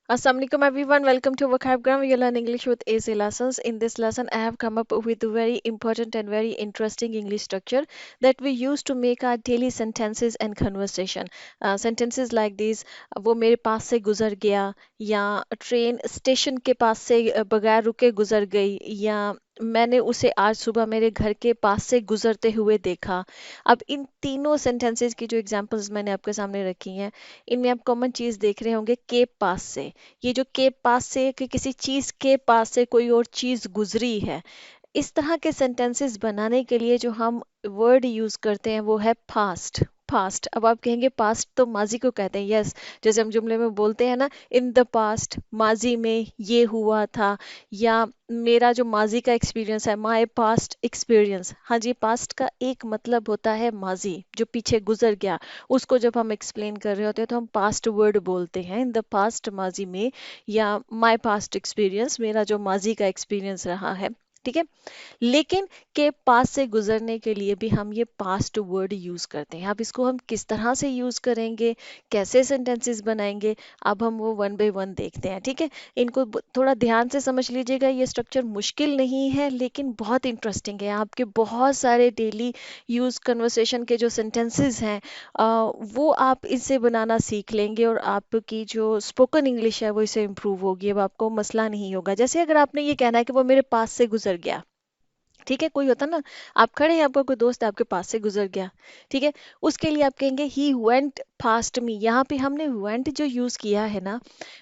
Assalamualaikum everyone, welcome to Vocabgram. We learn English with AC lessons. In this lesson, I have come up with a very important and very interesting English structure that we use to make our daily sentences and conversation. Sentences like these, वो मेरे पास से गुजर गया या train station के पास से बगैर रुके गुजर गई या मैंने उसे आज सुबह मेरे घर के पास से गुजरते हुए देखा। अब इन तीनों सेंटेंसेस की जो एग्जांपल्स मैंने आपके सामने रखी हैं, इनमें आप कॉमन चीज़ देख रहे होंगे के पास से। ये जो के पास से कि किसी चीज के पास से कोई और चीज गुजरी है, इस तरह के सेंटेंसेस बनाने के लिए जो हम वर्ड यूज करते हैं वो है पास्ट। पास्ट, अब आप कहेंगे पास्ट तो माजी को कहते हैं। यस, जैसे हम जुमले में बोलते हैं ना, इन द पास्ट, माजी में ये हुआ था, या मेरा जो माजी का एक्सपीरियंस है, माई पास्ट एक्सपीरियंस। हाँ जी, पास्ट का एक मतलब होता है माजी, जो पीछे गुजर गया। उसको जब हम एक्सप्लेन कर रहे होते हैं तो हम पास्ट वर्ड बोलते हैं, इन द पास्ट, माजी में, या माई पास्ट एक्सपीरियंस, मेरा जो माजी का एक्सपीरियंस रहा है। ठीक है, लेकिन के पास से गुजरने के लिए भी हम ये पास्ट वर्ड यूज करते हैं। अब इसको हम किस तरह से यूज करेंगे, कैसे सेंटेंसेस बनाएंगे, अब हम वो वन बाय वन देखते हैं। ठीक है, इनको थोड़ा ध्यान से समझ लीजिएगा। ये स्ट्रक्चर मुश्किल नहीं है लेकिन बहुत इंटरेस्टिंग है। आपके बहुत सारे डेली यूज कन्वर्सेशन के जो सेंटेंसेस हैं, वो आप इससे बनाना सीख लेंगे और आपकी जो स्पोकन इंग्लिश है वो इससे इम्प्रूव होगी। अब आपको मसला नहीं होगा। जैसे अगर आपने ये कहना है कि वो मेरे पास से गुजर गया, ठीक है, कोई होता ना, आप खड़े हैं, आपका कोई दोस्त है, आपके पास से गुजर गया, ठीक है, उसके लिए आप कहेंगे ही वेंट पास्ट मी। यहाँ पे हमने वेंट जो यूज किया है ना,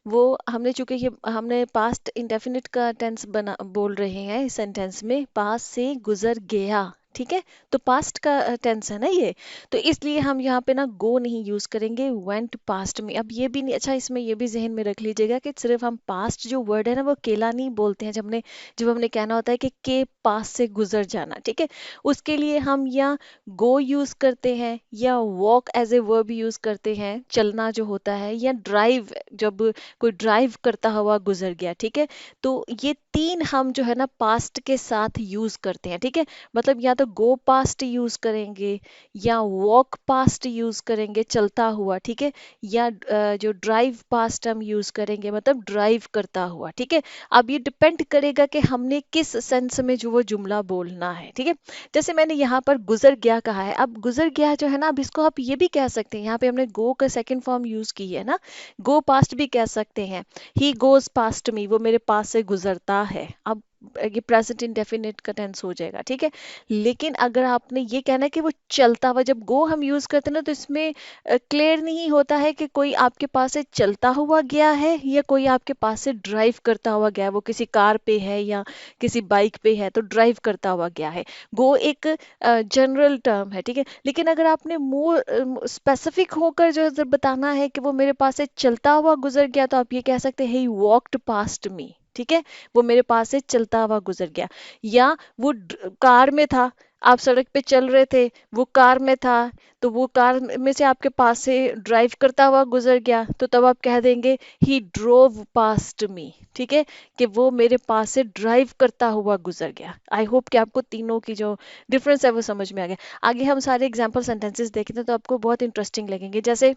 वो हमने, चूंकि ये हमने पास्ट इंडेफिनिट का टेंस बना बोल रहे हैं इस सेंटेंस में, पास से गुजर गया, ठीक है, तो पास्ट का टेंस है ना ये, तो इसलिए हम यहाँ पे ना गो नहीं यूज करेंगे, वेंट पास्ट में। अब ये भी नहीं, अच्छा इसमें ये भी जहन में रख लीजिएगा कि सिर्फ हम पास्ट जो वर्ड है ना वो केला नहीं बोलते हैं। जब हमने कहना होता है कि के पास से गुजर जाना, ठीक है, उसके लिए हम या गो यूज करते हैं, या walk as a verb use करते हैं, चलना जो होता है, या ड्राइव, जब कोई ड्राइव करता हुआ गुजर गया, ठीक है। तो ये तीन हम जो है ना पास्ट के साथ यूज करते हैं, ठीक है। मतलब या तो गो पास्ट यूज करेंगे, या वॉक पास्ट यूज करेंगे, चलता हुआ, ठीक है, या जो ड्राइव पास्ट हम यूज करेंगे, मतलब ड्राइव करता हुआ, ठीक है। अब ये डिपेंड करेगा कि हमने किस सेंस में जो वो जुमला बोलना है, ठीक है। जैसे मैंने यहाँ पर गुजर गया कहा है, अब गुजर गया जो है ना, अब इसको आप ये भी कह सकते हैं, यहाँ पे हमने गो का सेकंड फॉर्म यूज की है ना, गो पास्ट भी कह सकते हैं, ही गोज पास्ट मी, वो मेरे पास से गुजरता है। अब ये प्रेजेंट इंडेफिनिट का टेंस हो जाएगा, ठीक है। लेकिन अगर आपने ये कहना है कि वो चलता हुआ, जब गो हम यूज करते हैं ना, तो इसमें क्लियर नहीं होता है कि कोई आपके पास से चलता हुआ गया है या कोई आपके पास से ड्राइव करता हुआ गया है। वो किसी कार पे है या किसी बाइक पे है तो ड्राइव करता हुआ गया है। गो एक जनरल टर्म है, ठीक है। लेकिन अगर आपने मोर स्पेसिफिक होकर जो जब बताना है कि वो मेरे पास से चलता हुआ गुजर गया, तो आप ये कह सकते हैं ही वॉकड पास्ट मी, ठीक है, वो मेरे पास से चलता हुआ गुजर गया। या वो कार में था, आप सड़क पे चल रहे थे, वो कार में था, तो वो कार में से आपके पास से ड्राइव करता हुआ गुजर गया, तो तब आप कह देंगे ही ड्रोव पास्ट मी, ठीक है, कि वो मेरे पास से ड्राइव करता हुआ गुजर गया। आई होप कि आपको तीनों की जो डिफरेंस है वो समझ में आ गया। आगे हम सारे एग्जाम्पल सेंटेंसेस देखते हैं तो आपको बहुत इंटरेस्टिंग लगेंगे। जैसे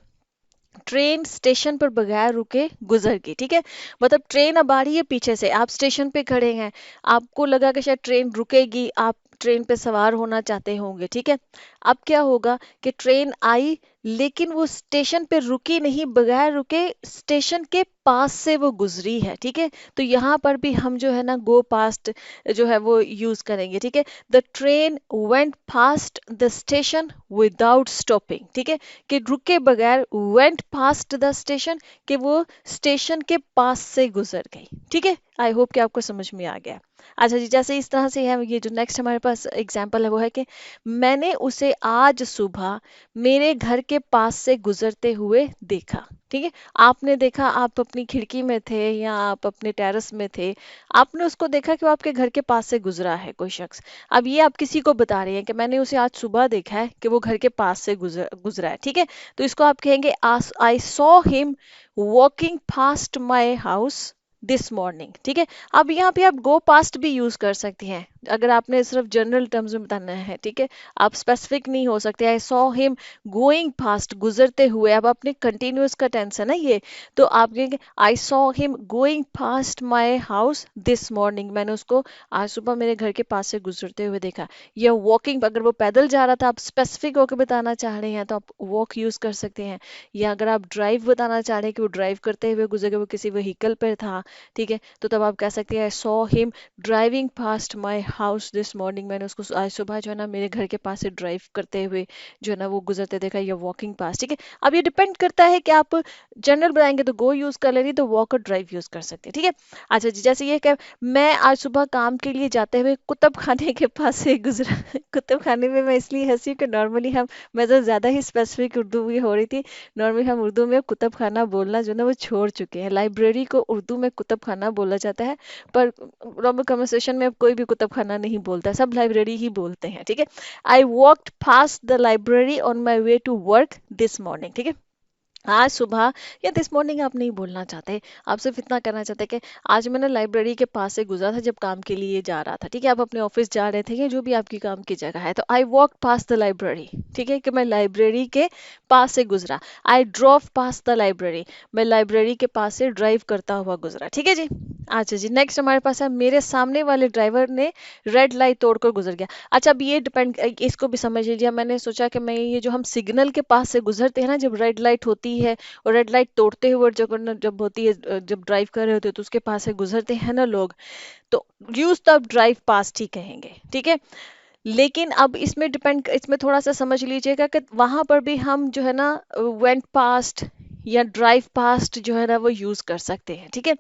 ट्रेन स्टेशन पर बगैर रुके गुजर गई, ठीक है, मतलब ट्रेन अब आ रही है पीछे से, आप स्टेशन पे खड़े हैं, आपको लगा कि शायद ट्रेन रुकेगी, आप ट्रेन पे सवार होना चाहते होंगे, ठीक है। अब क्या होगा कि ट्रेन आई लेकिन वो स्टेशन पे रुकी नहीं, बगैर रुके स्टेशन के पास से वो गुजरी है, ठीक है। तो यहाँ पर भी हम जो है ना गो पास्ट जो है वो यूज करेंगे, ठीक है। The train went past the station without stopping, ठीक है, कि रुके बगैर, वेंट पास्ट द स्टेशन, कि वो स्टेशन के पास से गुजर गई, ठीक है। आई होप कि आपको समझ में आ गया। अच्छा जी, जैसे इस तरह से है, ये जो नेक्स्ट हमारे पास एग्जांपल है वो है कि मैंने उसे आज सुबह मेरे घर के पास से गुजरते हुए देखा, ठीक है। आपने देखा, आप अपनी खिड़की में थे या आप अपने टेरेस में थे, आपने उसको देखा कि वो आपके घर के पास से गुजरा है कोई शख्स। अब ये आप किसी को बता रहे हैं कि मैंने उसे आज सुबह देखा है कि वो घर के पास से गुजरा है, ठीक है। तो इसको आप कहेंगे I saw him walking past my house this morning. ठीक है, अब यहाँ पे आप गो पास्ट भी यूज कर सकती हैं अगर आपने सिर्फ जनरल टर्म्स में बताना है। ठीक है, आप स्पेसिफिक नहीं हो सकते। I saw him going past, गुजरते हुए। अब अपने कंटिन्यूअस का टेंस है ना ये, तो आप कहेंगे I saw him going past my house this morning, मैंने उसको आज सुबह मेरे घर के पास से गुजरते हुए देखा। या वॉकिंग, अगर वो पैदल जा रहा था, आप स्पेसिफिक होकर बताना चाह रहे हैं तो आप वॉक यूज कर सकते हैं। या अगर आप ड्राइव बताना चाह रहे हैं कि वो ड्राइव करते हुए गुजर गए, वो किसी व्हीकल पर था, ठीक है, तो तब आप कह सकते हैं I saw him driving past my house this morning, मैंने उसको आज सुबह जो है ना मेरे घर के पास से ड्राइव करते हुए जो है ना वो गुजरते देखा, या वॉकिंग पास। ठीक है, अब ये डिपेंड करता है कि आप जनरल बनाएंगे तो गो यूज कर लेंगे, तो वॉक और ड्राइव यूज कर सकते हैं। ठीक है, अच्छा जी, जैसे ये कि मैं आज सुबह काम के लिए जाते हुए कुतुब खाने के पास से गुजरा। कुतुब खाने में मैं इसलिए हंसी हूँ कि नॉर्मली हम, मैं तो ज्यादा ही स्पेसिफिक उर्दू भी हो रही थी, नॉर्मली हम उर्दू में कुतुब खाना बोलना जो है ना वो छोड़ चुके हैं। लाइब्रेरी को उर्दू में कुतुब खाना बोला जाता है, पर नॉर्मल कन्वर्सेशन में अब कोई भी कुतुब खाना नहीं बोलता, सब लाइब्रेरी ही बोलते हैं। ठीक है, I walked past the library on my way to work this morning. ठीक है, आज सुबह या दिस मॉर्निंग आप नहीं बोलना चाहते, आप सिर्फ इतना करना चाहते कि आज मैंने लाइब्रेरी के पास से गुजरा था जब काम के लिए जा रहा था। ठीक है, आप अपने ऑफिस जा रहे थे या जो भी आपकी काम की जगह है, तो I walk pass the library. ठीक है, कि मैं लाइब्रेरी के पास से गुजरा। आई ड्रॉव पास द लाइब्रेरी, मैं लाइब्रेरी के पास से ड्राइव करता हुआ गुजरा। ठीक है जी, अच्छा जी, नेक्स्ट हमारे पास है मेरे सामने वाले ड्राइवर ने रेड लाइट तोड़कर गुजर गया। अच्छा, अब ये डिपेंड, इसको भी समझ लीजिए। मैंने सोचा कि मैं ये जो हम सिग्नल के पास से गुजरते हैं ना, जब रेड लाइट होती है और रेड लाइट तोड़ते हुए जब होती है, जब ड्राइव कर रहे होते हैं तो उसके पास से गुजरते हैं ना लोग, तो यूज तो अब ड्राइव पास्ट ही कहेंगे। ठीक है, लेकिन अब इसमें डिपेंड, इसमें थोड़ा सा समझ लीजिएगा कि वहां पर भी हम जो है ना वेंट पास्ट या ड्राइव पास्ट जो है ना वो यूज कर सकते हैं। ठीक है,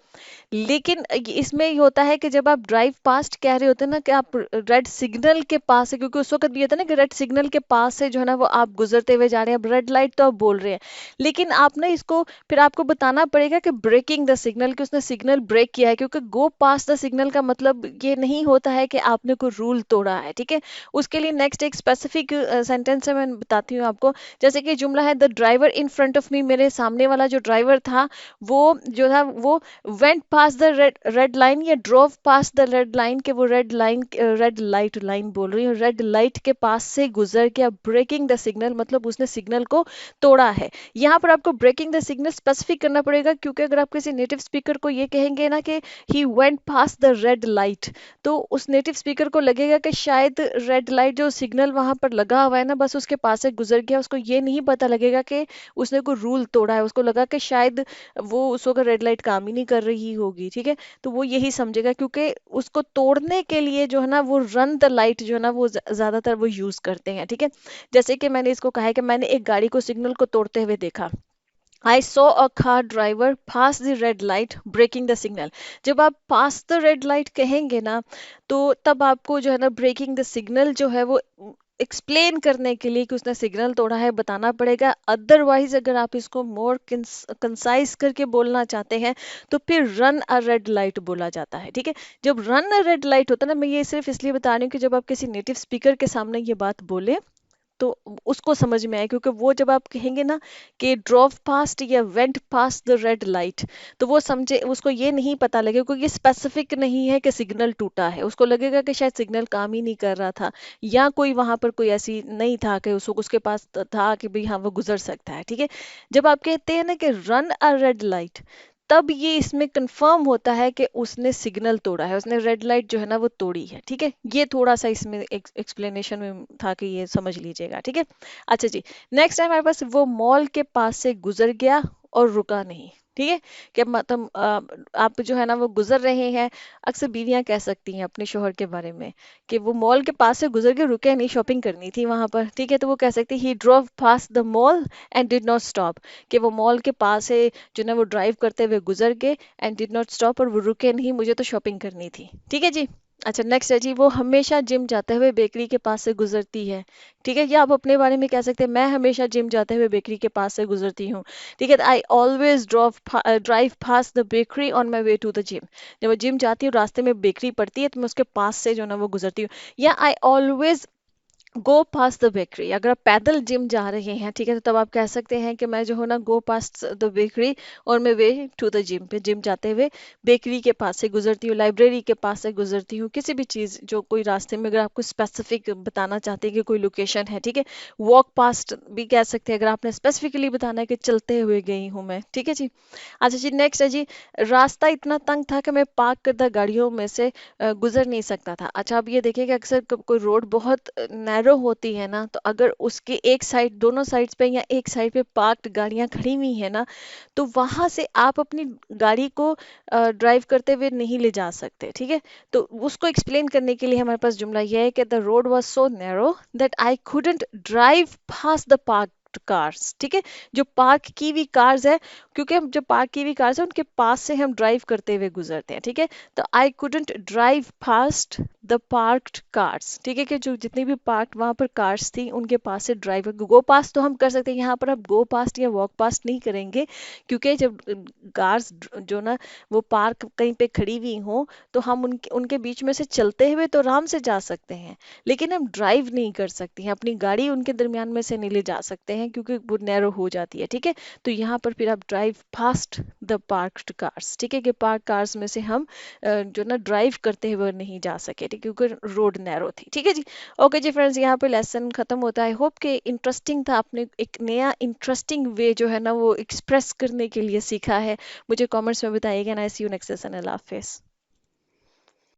लेकिन इसमें ये होता है कि जब आप ड्राइव पास्ट कह रहे होते हैं ना कि आप रेड सिग्नल के पास है, क्योंकि उस वक्त भी होता है ना कि रेड सिग्नल के पास से जो है ना वो आप गुजरते हुए जा रहे हैं, अब रेड लाइट तो आप बोल रहे हैं, लेकिन आप ना इसको फिर आपको बताना पड़ेगा कि ब्रेकिंग द सिग्नल, कि उसने सिग्नल ब्रेक किया है, क्योंकि गो पास द सिग्नल का मतलब ये नहीं होता है कि आपने कोई रूल तोड़ा है। ठीक है, उसके लिए नेक्स्ट एक स्पेसिफिक सेंटेंस है, मैं बताती हूँ आपको। जैसे कि जुमला है the driver in front of me, मेरे सामने वाला जो ड्राइवर था वो जो था वो went past the red line या drove past the red line, के वो red line, red light line बोल रही हूँ, रेड लाइट के पास से गुजर गया। ब्रेकिंग द सिग्नल मतलब उसने सिग्नल को तोड़ा है। यहाँ पर आपको ब्रेकिंग द सिग्नल स्पेसिफिक करना पड़ेगा, क्योंकि अगर आप किसी नेटिव स्पीकर को ये कहेंगे ना कि he went past the red light, तो उस नेटिव स्पीकर को लगेगा कि शायद रेड लाइट जो सिग्नल वहां पर लगा हुआ है ना बस उसके पास से गुजर गया, उसको ये नहीं पता लगेगा कि उसने कोई रूल तोड़ा है, उसको लगा कि शायद वो उस वक्त रेड लाइट काम ही नहीं कर रही होगी। ठीक है, तो वो यही समझेगा, क्योंकि उसको तोड़ने के लिए जो है ना वो रन द लाइट जो है ना वो ज्यादातर वो यूज करते हैं। ठीक है, जैसे कि मैंने इसको कहा है कि मैंने एक गाड़ी को सिग्नल को तोड़ते हुए देखा। I saw a car driver pass the red light, breaking the signal. जब आप pass the red light कहेंगे ना, तो तब आपको जो है ना ब्रेकिंग द सिग्नल जो है वो एक्सप्लेन करने के लिए कि उसने सिग्नल तोड़ा है बताना पड़ेगा। अदरवाइज अगर आप इसको मोर कंसाइज करके बोलना चाहते हैं तो फिर रन अ रेड लाइट बोला जाता है। ठीक है, जब रन अ रेड लाइट होता है ना, मैं ये सिर्फ इसलिए बता रही हूँ कि जब आप किसी नेटिव स्पीकर के सामने ये बात बोले तो उसको समझ में आए, क्योंकि वो जब आप कहेंगे ना कि ड्रॉव पास्ट या went past the red light, तो वो समझे, उसको ये नहीं पता लगे, क्योंकि ये स्पेसिफिक नहीं है कि सिग्नल टूटा है, उसको लगेगा कि शायद सिग्नल काम ही नहीं कर रहा था, या कोई वहां पर कोई ऐसी नहीं था कि उसको उसके पास था कि भाई हाँ वो गुजर सकता है। ठीक है, जब आप कहते हैं ना कि रन अ रेड लाइट, तब ये इसमें कंफर्म होता है कि उसने सिग्नल तोड़ा है, उसने रेड लाइट जो है ना वो तोड़ी है। ठीक है, ये थोड़ा सा इसमें एक्सप्लेनेशन में था कि ये समझ लीजिएगा। ठीक है, अच्छा जी, नेक्स्ट टाइम हमारे पास वो मॉल के पास से गुजर गया और रुका नहीं। ठीक है, कि मतलब आप जो है ना वो गुजर रहे हैं, अक्सर बीवियां कह सकती हैं अपने शोहर के बारे में कि वो मॉल के पास से गुजर के रुके नहीं, शॉपिंग करनी थी वहां पर। ठीक है, तो वो कह सकती he drove past the mall and did not stop, कि वो मॉल के पास से जो ना वो ड्राइव करते हुए गुजर गए एंड डिड नॉट स्टॉप, और वो रुके नहीं, मुझे तो शॉपिंग करनी थी। ठीक है जी, अच्छा नेक्स्ट है जी, वो हमेशा जिम जाते हुए बेकरी के पास से गुजरती है। ठीक है, या आप अपने बारे में कह सकते हैं मैं हमेशा जिम जाते हुए बेकरी के पास से गुजरती हूँ। ठीक है, I always drive past the bakery on my way to the gym, जब मैं जिम जाती हूँ रास्ते में बेकरी पड़ती है तो मैं उसके पास से जो ना वो गुजरती हूँ। या I always go past the bakery. अगर आप पैदल जिम जा रहे हैं, ठीक है, तो तब आप कह सकते हैं कि मैं जो हूँ ना, गो पास्ट द बेकरी और मैं वे टू द जिम, पे जिम जाते हुए बेकरी के पास से गुजरती हूँ, लाइब्रेरी के पास से गुजरती हूँ, किसी भी चीज़ जो कोई रास्ते में, अगर आपको स्पेसिफिक बताना चाहते हैं कि कोई लोकेशन है, ठीक है। वॉक पास्ट भी कह सकते हैं अगर आपने स्पेसिफिकली बताना है कि चलते हुए गई हूँ मैं, ठीक है जी। अच्छा जी, नेक्स्ट है जी, रास्ता इतना तंग था कि मैं पार्क करदा गाड़ियों में से गुजर नहीं सकता था। अच्छा, अब ये देखिए कि अक्सर कोई रोड बहुत नैरो होती है ना, तो अगर उसके एक साइड, दोनों साइड्स पे या एक साइड पे पार्क्ड गाड़ियां खड़ी हुई है ना, तो वहां से आप अपनी गाड़ी को ड्राइव करते हुए नहीं ले जा सकते, ठीक है। तो उसको एक्सप्लेन करने के लिए हमारे पास जुमला यह है कि the road was so narrow that I couldn't drive past the parked cars, ठीक है। जो पार्क की हुई कार्स है, क्योंकि हम जो पार्क की हुई कार्स है उनके पास से हम ड्राइव करते हुए गुजरते हैं, ठीक है। तो I couldn't drive fast the parked cars, ठीक है, कि जो जितनी भी पार्क वहां पर कार्स थी उनके पास से ड्राइव, गो पास्ट तो हम कर सकते हैं, यहाँ पर आप गो पास्ट या वॉक पास्ट नहीं करेंगे, क्योंकि जब कार्स जो ना वो पार्क कहीं पे खड़ी हुई हो, तो हम उनके उनके बीच में से चलते हुए तो आराम से जा सकते हैं, लेकिन हम ड्राइव नहीं कर सकते हैं, अपनी गाड़ी उनके दरमियान में से नहीं ले जा सकते हैं, क्योंकि वो नैरो हो जाती है, ठीक है। तो यहाँ पर फिर आप drive fast the parked cars, ठीक है, कि पार्क कार्स में से हम जो ना ड्राइव करते हुए नहीं जा सके, ठीक है, क्योंकि रोड नैरो थी, ठीक है जी। ओके जी फ्रेंड्स, यहाँ पे लेसन खत्म होता है। आई होप कि इंटरेस्टिंग था, आपने एक नया इंटरेस्टिंग वे जो है ना वो एक्सप्रेस करने के लिए सीखा है। मुझे कमेंट्स में बताइएगा ना। सी यू नेक्स्ट सेशन। अल्लाह हाफिज़।